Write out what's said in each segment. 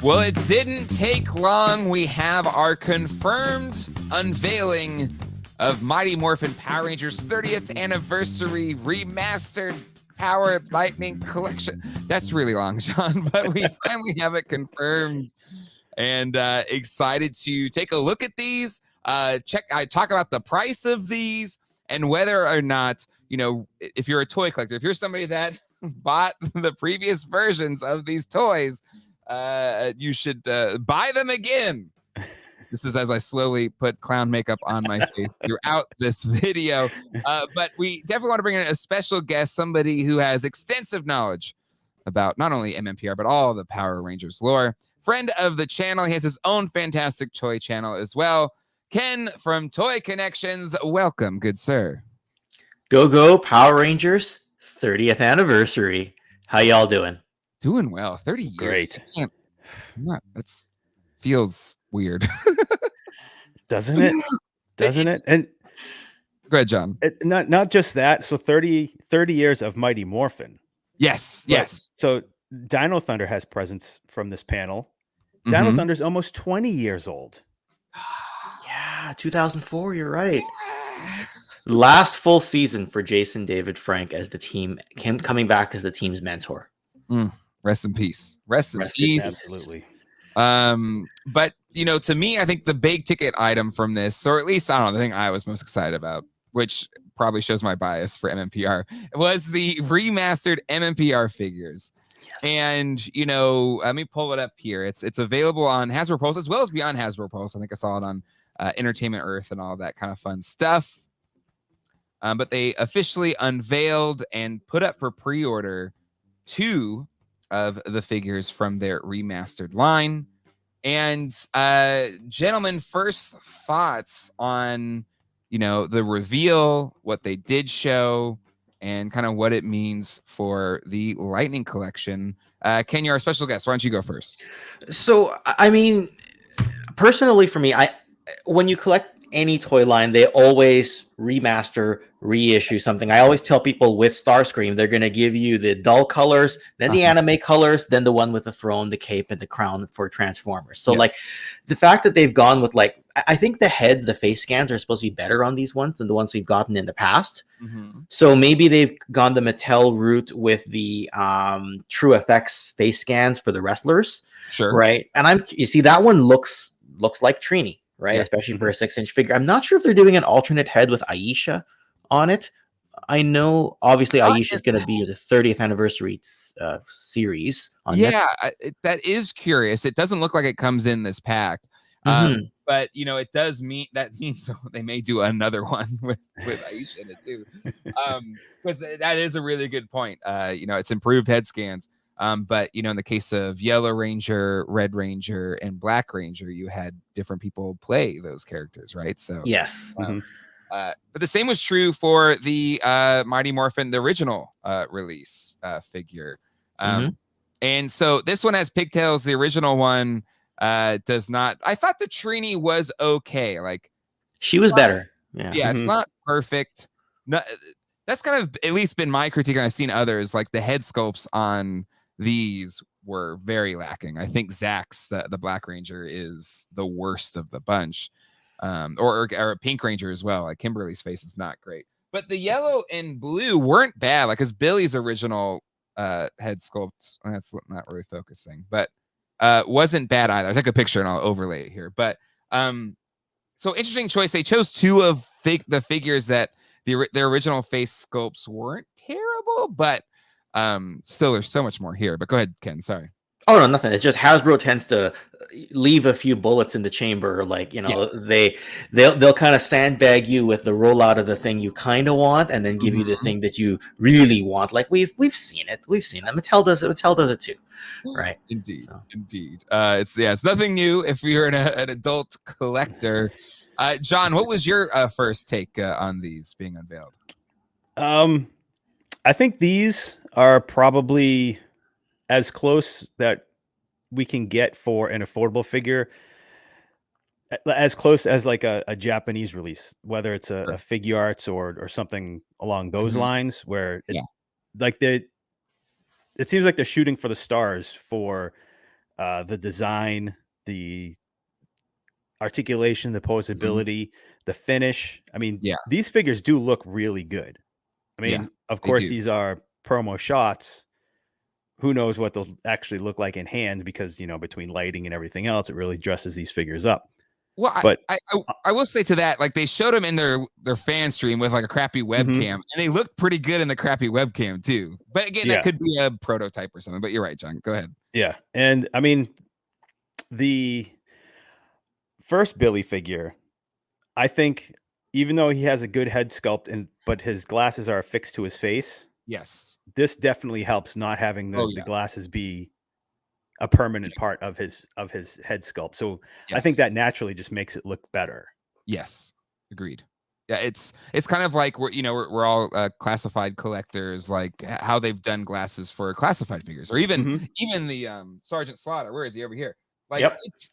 Well, it didn't take long. We have our confirmed unveiling of Mighty Morphin Power Rangers 30th Anniversary Remastered Power Lightning Collection. That's really long, John, but we finally have it confirmed, and excited to take a look at these. I talk about the price of these and whether or not, if you're a toy collector, if you're somebody that bought the previous versions of these toys, you should buy them again. This is as I slowly put clown makeup on my face throughout this video. But we definitely want to bring in a special guest, somebody who has extensive knowledge about not only MMPR, but all the Power Rangers lore. Friend of the channel. He has his own fantastic toy channel as well. Ken from Toy Kennections. Welcome, good sir. Go Power Rangers 30th anniversary. How y'all doing? Doing well. 30 years. Great. That feels weird. Doesn't it? Doesn't it? And go ahead, John. Not just that. So 30 years of Mighty Morphin. Yes. So Dino Thunder has presence from this panel. Dino Thunder's almost 20 years old. Yeah, 2004. You're right. Last full season for Jason David Frank as the team coming back as the team's mentor. Rest in peace. Rest in peace. Absolutely. But to me, I think the big ticket item from this, or at least I don't know, the thing I was most excited about, which probably shows my bias for MMPR, was the remastered MMPR figures. Yes. And let me pull it up here. It's available on Hasbro Pulse as well as beyond Hasbro Pulse. I think I saw it on Entertainment Earth and all that kind of fun stuff. But they officially unveiled and put up for pre-order 2 of the figures from their remastered line. And gentlemen, first thoughts on the reveal, what they did show, and kind of what it means for the Lightning Collection. Ken, you're our special guest. Why don't you go first? So, I mean, personally for me, when you collect any toy line, they always remaster, reissue something. I always tell people with Starscream, they're going to give you the dull colors, then the anime colors, then the one with the throne, the cape, and the crown for Transformers. So like the fact that they've gone with I think the heads, the face scans are supposed to be better on these ones than the ones we've gotten in the past. So maybe they've gone the Mattel route with the True Effects face scans for the wrestlers. Sure. Right. And you see that one looks like Trini. Right, especially for a 6-inch figure. I'm not sure if they're doing an alternate head with Aisha on it. I know, obviously, Aisha is going to be the 30th anniversary series. On that is curious. It doesn't look like it comes in this pack, but it does mean they may do another one with Aisha in it too, because that is a really good point. It's improved head scans. But in the case of Yellow Ranger, Red Ranger, and Black Ranger, you had different people play those characters, right? So yes. But the same was true for the Mighty Morphin, the original release figure. And so this one has pigtails. The original one does not. I thought the Trini was okay. Like she was better. It's not perfect. That's kind of at least been my critique. And I've seen others, like the head sculpts on these were very lacking. I think Zach's, the Black Ranger, is the worst of the bunch, or Pink Ranger as well. Like Kimberly's face is not great, but the yellow and blue weren't bad. Like as Billy's original head sculpt, that's not really focusing, but wasn't bad either. I took a picture and I'll overlay it here. But so interesting choice. They chose 2 of the figures that their original face sculpts weren't terrible, but still there's so much more here. But go ahead, Ken. Sorry. Oh no, nothing. It's just Hasbro tends to leave a few bullets in the chamber. Like they'll kind of sandbag you with the rollout of the thing you kind of want, and then give you the thing that you really want. Like we've seen it. We've seen it. Mattel does it. Mattel does it too. Right. Indeed. It's nothing new if you're an adult collector. John, what was your first take on these being unveiled? I think these are probably as close that we can get for an affordable figure, as close as like a Japanese release, whether it's a Figure Arts or something along those lines, where it seems like they're shooting for the stars for the design, the articulation, the posability, the finish. I mean, Yeah. these figures do look really good. I Yeah, mean, of they course, do. these are promo shots. Who knows what they'll actually look like in hand because, between lighting and everything else, it really dresses these figures up. Well, But I will say to that, like they showed them in their fan stream with like a crappy webcam, and they looked pretty good in the crappy webcam too. But again, that yeah, could be a prototype or something. But you're right, John. Go ahead. yeah. And I mean, the first Billy figure, I think, even though he has a good head sculpt but his glasses are affixed to his face, Yes. this definitely helps not having the Oh yeah. glasses be a permanent part of his head sculpt. So I think Yes. that naturally just makes it look better. Yes. Agreed. Yeah, it's kind of like we're all classified collectors, like how they've done glasses for classified figures, or even the Sergeant Slaughter. Where is he? Over here. Like Yep. it's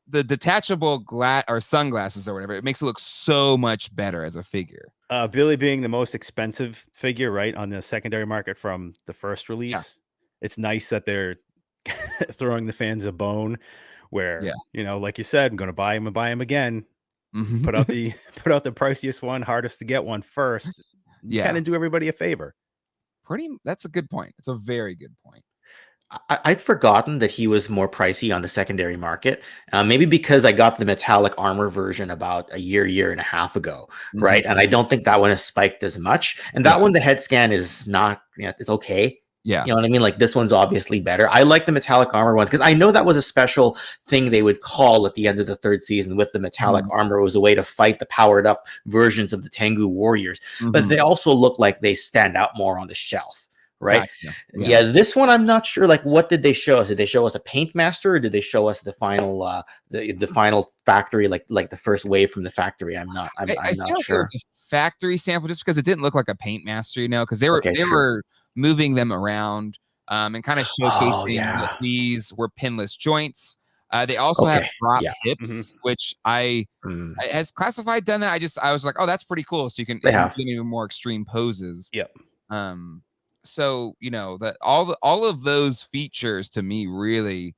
the detachable glass or sunglasses or whatever. It makes it look so much better as a figure. Billy being the most expensive figure, right, on the secondary market from the first release. It's nice that they're throwing the fans a bone where, like you said, I'm going to buy him and buy him again. Mm-hmm. Put out the priciest one, hardest to get one first. You kind of do everybody a favor. That's a good point. It's a very good point. I'd forgotten that he was more pricey on the secondary market. Maybe because I got the metallic armor version about a year and a half ago, right? And I don't think that one has spiked as much. And that one, the head scan is not, it's okay. Yeah. You know what I mean? Like this one's obviously better. I like the metallic armor ones because I know that was a special thing they would call at the end of the third season with the metallic armor. It was a way to fight the powered up versions of the Tengu warriors. But they also look like they stand out more on the shelf. Right. Gotcha. Yeah. This one, I'm not sure. Like, what did they show us? Did they show us a paint master, or did they show us the final, the final factory, like the first wave from the factory? I'm not I feel not like sure. it was a factory sample, just because it didn't look like a paint master, because they were moving them around, and kind of showcasing that these were pinless joints. They also have drop hips, which has Classified done that? I was like, oh, that's pretty cool. So you can do even more extreme poses. Yep. So that all of those features to me really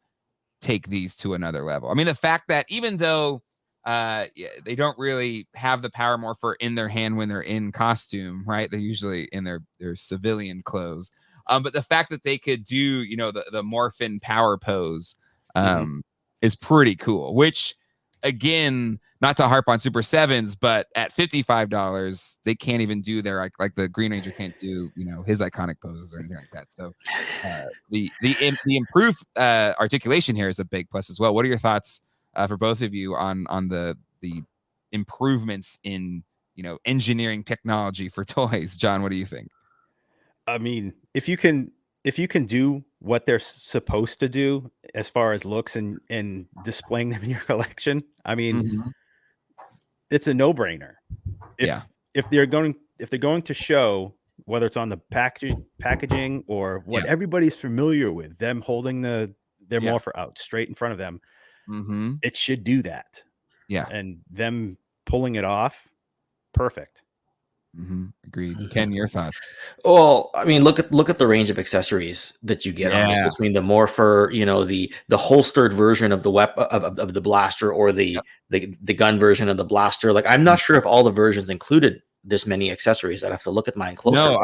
take these to another level. I mean, the fact that even though they don't really have the Power Morpher in their hand when they're in costume, right? They're usually in their civilian clothes. But the fact that they could do, the Morphin power pose is pretty cool, which again, not to harp on Super Sevens, but at $55, they can't even do their like the Green Ranger can't do his iconic poses or anything like that. So the improved articulation here is a big plus as well. What are your thoughts for both of you on the improvements in engineering technology for toys? John, what do you think? I mean, if you can do what they're supposed to do as far as looks and displaying them in your collection, I mean, it's a no-brainer. If they're going to show, whether it's on the packaging or what everybody's familiar with, them holding their morpher out straight in front of them, it should do that. Yeah. And them pulling it off, perfect. Agreed. Ken, your thoughts? Well, I mean, look at the range of accessories that you get on this, between the morpher, the holstered version of the weapon of the blaster, or the gun version of the blaster. Like, I'm not sure if all the versions included this many accessories. I'd have to look at mine closer. No,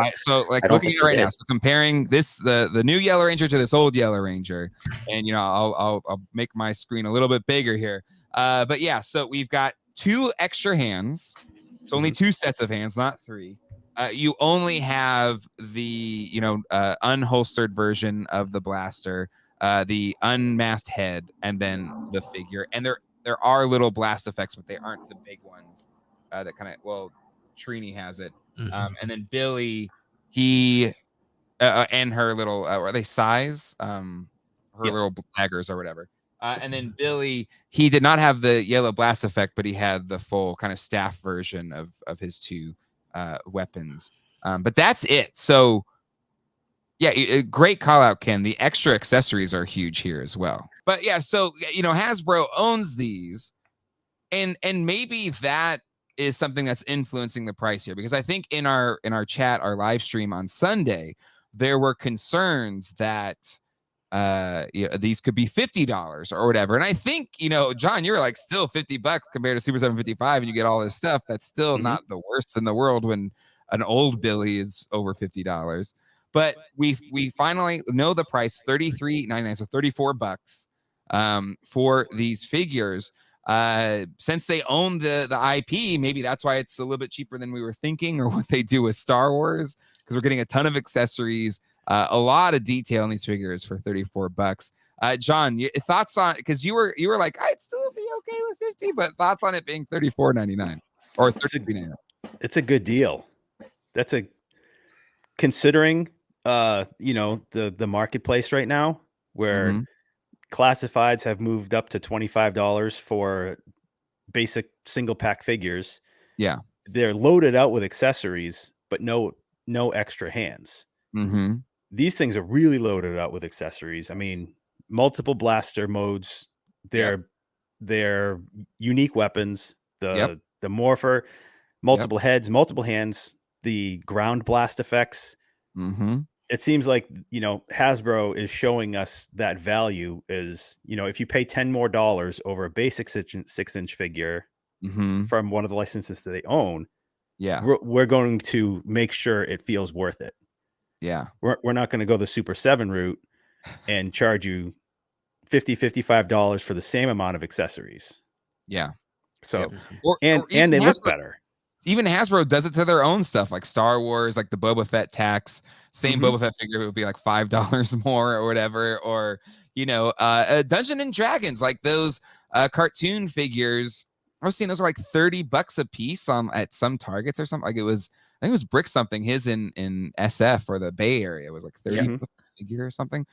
looking at it right now. So comparing this the new Yellow Ranger to this old Yellow Ranger, and I'll make my screen a little bit bigger here. But yeah, so we've got 2 extra hands. So only 2 sets of hands, not 3. You only have the unholstered version of the blaster, the unmasked head, and then the figure. And there are little blast effects, but they aren't the big ones. That kind of Trini has it, and then Billy, he and her little are they size? Her little daggers or whatever. And then Billy, he did not have the yellow blast effect, but he had the full kind of staff version of his 2 weapons. But that's it. So yeah, great call out, Ken. The extra accessories are huge here as well. But yeah, so Hasbro owns these, and maybe that is something that's influencing the price here, because I think in our chat, our live stream on Sunday, there were concerns that these could be $50 or whatever. And I think, John, you're like still $50 compared to Super 755, and you get all this stuff. That's still not the worst in the world when an old Billy is over $50. But we finally know the price, $33.99, so $34 for these figures. Since they own the IP, maybe that's why it's a little bit cheaper than we were thinking, or what they do with Star Wars, because we're getting a ton of accessories, a lot of detail in these figures for $34. John, thoughts on, because you were like, I'd still be okay with 50, but thoughts on it being $34.99 or $33.99? It's a good deal. That's considering the marketplace right now, where classifieds have moved up to $25 for basic single pack figures. Yeah, they're loaded out with accessories, but no extra hands. These things are really loaded out with accessories. I mean, multiple blaster modes. They're unique weapons. The morpher, multiple heads, multiple hands. The ground blast effects. It seems like Hasbro is showing us that value is, if you pay $10 more over a basic 6-inch figure from one of the licenses that they own, we're going to make sure it feels worth it. Yeah, we're not going to go the Super 7 route and charge you $55 for the same amount of accessories. Yeah. So and they look better. Even Hasbro does it to their own stuff, like Star Wars, like the Boba Fett tax. Same Boba Fett figure would be like $5 more or whatever. Or Dungeons and Dragons, like those cartoon figures. I was seeing those are like $30 a piece at some Targets or something. Like I think it was Brick something. His in SF or the Bay Area was like $30 a figure or something.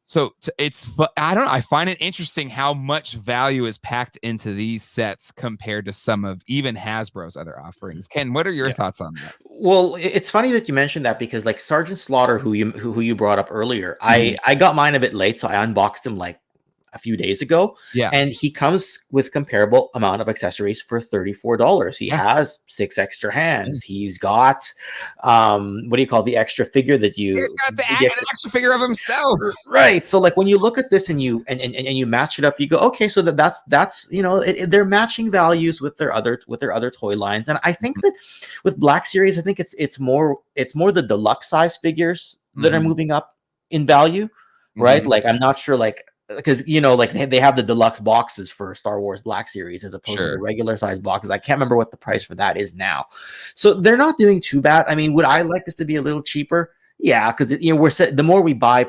So I don't know. I find it interesting how much value is packed into these sets compared to some of even Hasbro's other offerings. Ken, what are your thoughts on that? Well, it's funny that you mentioned that, because like Sergeant Slaughter, who you brought up earlier, I got mine a bit late, so I unboxed him like a few days ago. Yeah. And he comes with comparable amount of accessories for $34. He has 6 extra hands. He's got the extra figure that he's got an extra figure of himself. Right. So like when you look at this and you match it up, you go, okay, so that's they're matching values with their other toy lines. And I think that with Black Series, I think it's more the deluxe size figures that are moving up in value, right? Like I'm not sure, like, because they have the deluxe boxes for Star Wars Black Series as opposed to the regular size boxes. I can't remember what the price for that is now, so they're not doing too bad. I mean, would I like this to be a little cheaper? Yeah, because the more we buy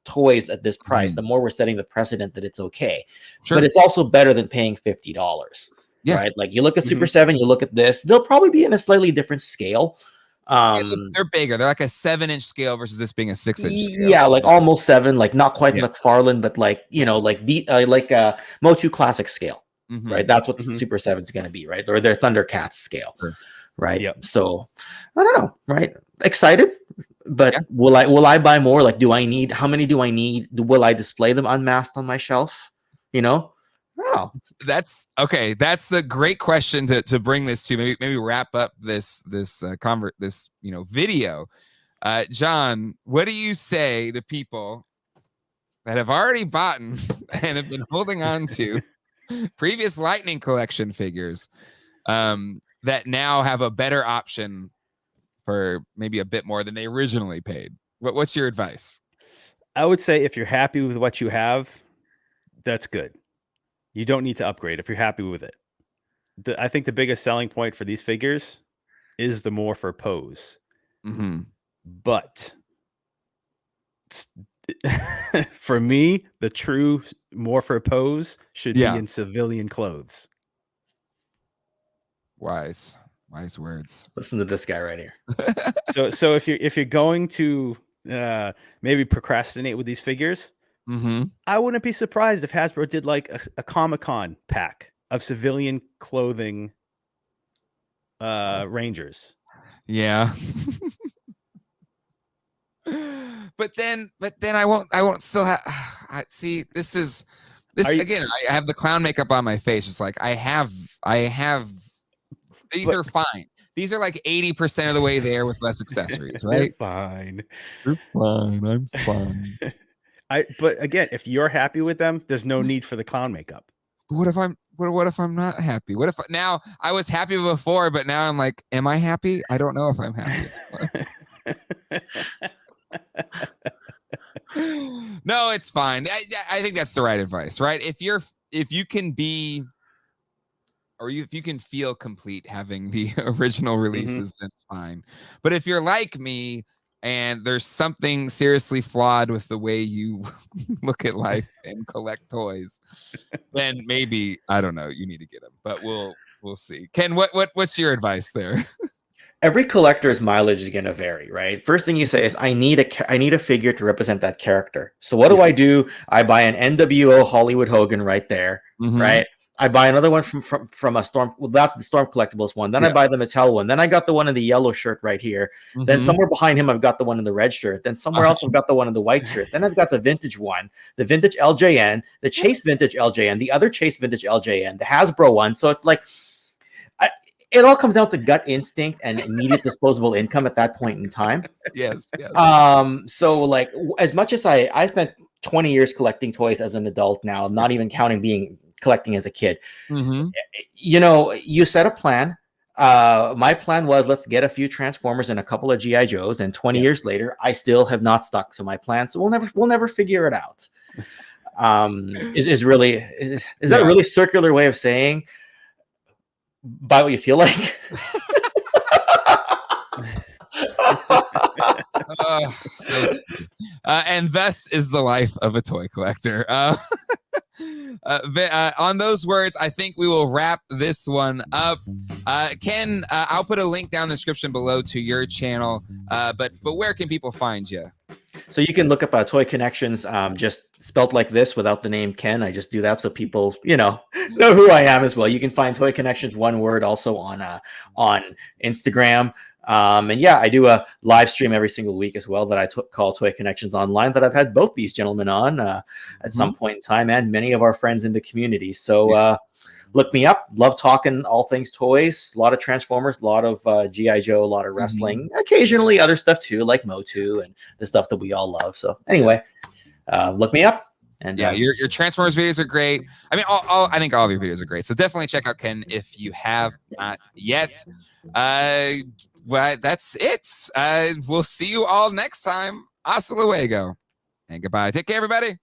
toys at this price, the more we're setting the precedent that it's okay. But it's also better than paying $50. Right? Like you look at Super 7, you look at this, they'll probably be in a slightly different scale. They're bigger. They're like a 7-inch scale versus this being a 6-inch scale. Yeah, like almost 7, like not quite McFarlane, but like like Motu Classic scale, right? That's what the Super 7 is going to be, right? Or their Thundercats scale, right? Yep. So I don't know, right? Excited, but will I buy more? Like, how many do I need? Will I display them unmasked on my shelf? Oh, that's okay. That's a great question to bring this to. Maybe wrap up this video. John, what do you say to people that have already bought and have been holding on to previous Lightning Collection figures that now have a better option for maybe a bit more than they originally paid? What's your advice? I would say if you're happy with what you have, that's good. You don't need to upgrade if you're happy with it. I think the biggest selling point for these figures is the morpher pose. But for me, the true morpher pose should be in civilian clothes. Wise words. Listen to this guy right here. So if you're going to maybe procrastinate with these figures, I wouldn't be surprised if Hasbro did like a Comic-Con pack of civilian clothing Rangers. Yeah. but then I won't still have see this again. I have the clown makeup on my face. It's like I have these are fine. These are like 80% of the way there with less accessories, right? Fine. You're fine. I'm fine. But again, if you're happy with them, there's no need for the clown makeup. What if I'm not happy? What if now I was happy before, but now I'm like, am I happy? I don't know if I'm happy. No, it's fine. I think that's the right advice, right? If you can be, or if you can feel complete having the original releases, then fine. But if you're like me and there's something seriously flawed with the way you look at life and collect toys, then maybe, I don't know, you need to get them. But we'll see. Ken, what's your advice there? Every collector's mileage is going to vary, right? First thing you say is, I need a figure to represent that character. So what do I do? I buy an NWO Hollywood Hogan right there, right? I buy another one from a Storm. Well, that's the Storm Collectibles one. Then I buy the Mattel one. Then I got the one in the yellow shirt right here. Then somewhere behind him, I've got the one in the red shirt. Then somewhere else, I've got the one in the white shirt. Then I've got the vintage one, the vintage LJN, the Chase vintage LJN, the other Chase vintage LJN, the Hasbro one. So it's like, it all comes down to gut instinct and immediate disposable income at that point in time. Yes. So like, as much as I spent 20 years collecting toys as an adult now, not even counting collecting as a kid. You know, you set a plan. My plan was, let's get a few Transformers and a couple of GI Joes, and 20 years later, I still have not stuck to my plan. So we'll never figure it out. Is that a really circular way of saying buy what you feel like? And thus is the life of a toy collector. On those words, I think we will wrap this one up. Ken, I'll put a link down in the description below to your channel. But where can people find you? So you can look up Toy Kennections, just spelt like this without the name Ken. I just do that so people, know who I am as well. You can find Toy Kennections, one word, also on Instagram. And yeah, I do a live stream every single week as well that I call Toy Kennections Online, that I've had both these gentlemen on at some point in time, and many of our friends in the community. So look me up. Love talking all things toys. A lot of Transformers, a lot of GI Joe, a lot of wrestling, occasionally other stuff too, like Motu and the stuff that we all love. So anyway, look me up. And your Transformers videos are great. I mean, I think all of your videos are great. So definitely check out Ken if you have not yet. Well, that's it. We'll see you all next time. Hasta luego. And goodbye. Take care, everybody.